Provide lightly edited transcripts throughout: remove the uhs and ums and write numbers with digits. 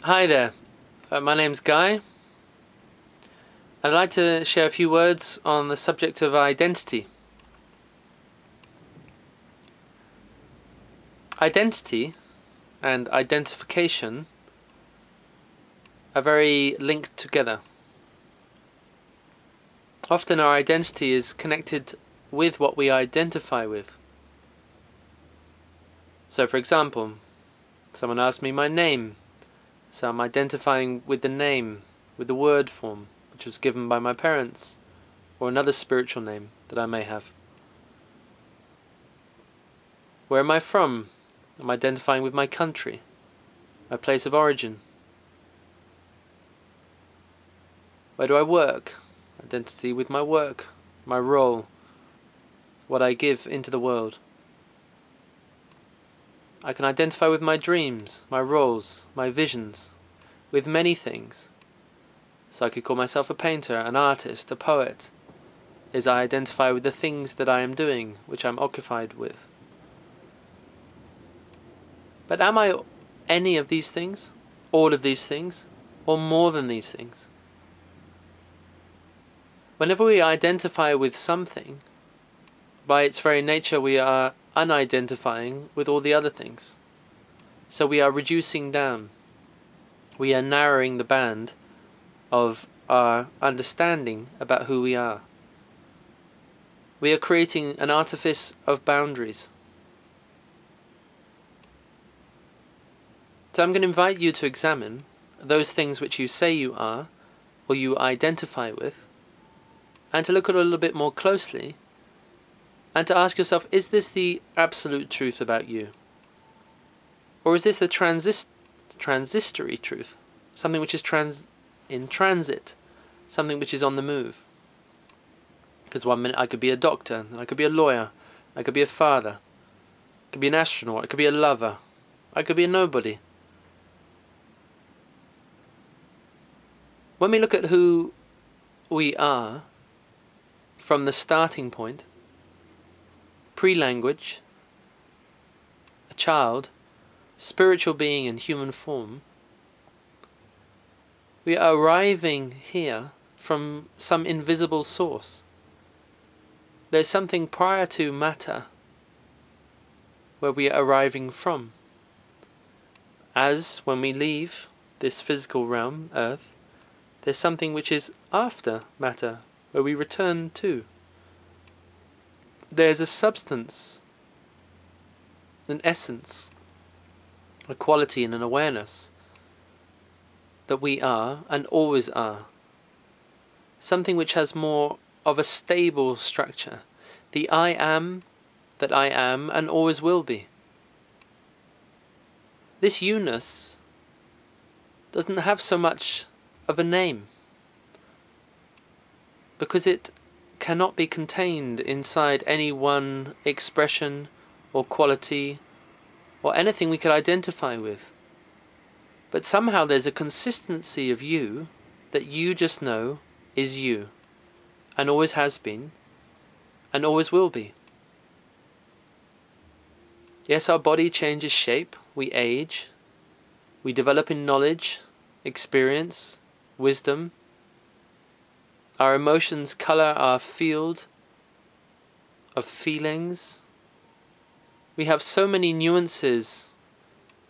Hi there, my name's Guy. I'd like to share a few words on the subject of identity. Identity and identification are very linked together. Often our identity is connected with what we identify with. So for example, someone asked me my name, so I'm identifying with the name, with the word form, which was given by my parents, or another spiritual name that I may have. Where am I from? I'm identifying with my country, my place of origin. Where do I work? Identity with my work, my role, what I give into the world. I can identify with my dreams, my roles, my visions, with many things. So I could call myself a painter, an artist, a poet, as I identify with the things that I am doing, which I'm occupied with. But am I any of these things? All of these things? Or more than these things? Whenever we identify with something, by its very nature we are unidentifying with all the other things. So we are reducing down. We are narrowing the band of our understanding about who we are. We are creating an artifice of boundaries. So I'm going to invite you to examine those things which you say you are, or you identify with, and to look at it a little bit more closely, and to ask yourself, is this the absolute truth about you? Or is this a transitory truth? Something which is in transit, something which is on the move. Because one minute I could be a doctor, and I could be a lawyer, I could be a father, I could be an astronaut, I could be a lover, I could be a nobody. When we look at who we are from the starting point, pre-language, a child, spiritual being in human form, we are arriving here from some invisible source. There's something prior to matter where we are arriving from. As when we leave this physical realm, Earth, there's something which is after matter, where we return to. There's a substance, an essence, a quality and an awareness that we are and always are. Something which has more of a stable structure. The I am that I am and always will be. This you-ness doesn't have so much of a name, because it cannot be contained inside any one expression or quality or anything we could identify with. But somehow there's a consistency of you that you just know is you, and always has been, and always will be. Yes, our body changes shape, we age, we develop in knowledge, experience, wisdom. Our emotions color our field of feelings. We have so many nuances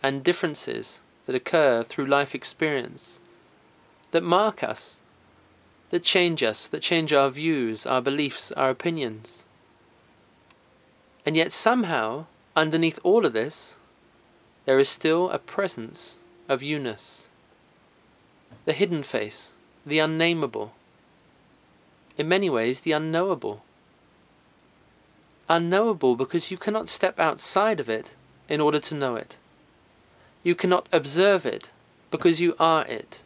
and differences that occur through life experience that mark us, that change us, that change our views, our beliefs, our opinions. And yet somehow, underneath all of this, there is still a presence of you-ness. The hidden face, the unnameable, in many ways the unknowable. Unknowable because you cannot step outside of it in order to know it. You cannot observe it because you are it.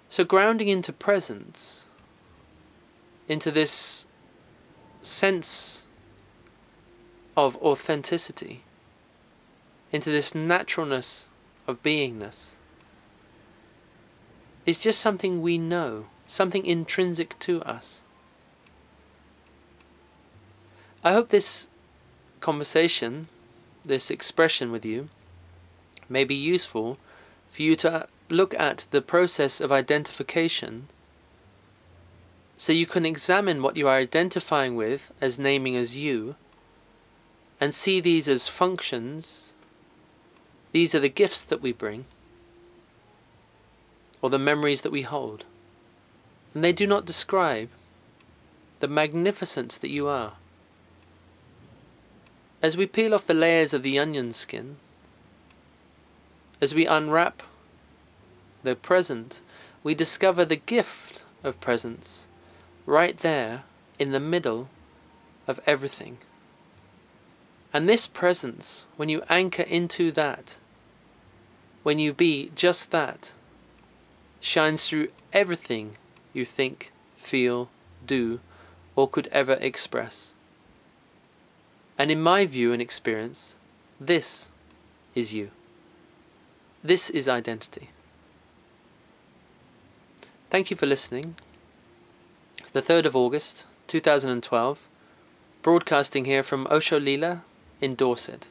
So grounding into presence, into this sense of authenticity, into this naturalness of beingness, is just something we know, something intrinsic to us. I hope this conversation, this expression with you, may be useful for you to look at the process of identification, so you can examine what you are identifying with as naming as you, and see these as functions. These are the gifts that we bring, or the memories that we hold, and they do not describe the magnificence that you are. As we peel off the layers of the onion skin, as we unwrap the present, we discover the gift of presence right there in the middle of everything. And this presence, when you anchor into that, when you be just that, shines through everything you think, feel, do, or could ever express. And in my view and experience, this is you. This is identity. Thank you for listening. It's the 3rd of August, 2012, broadcasting here from Osho Lila in Dorset.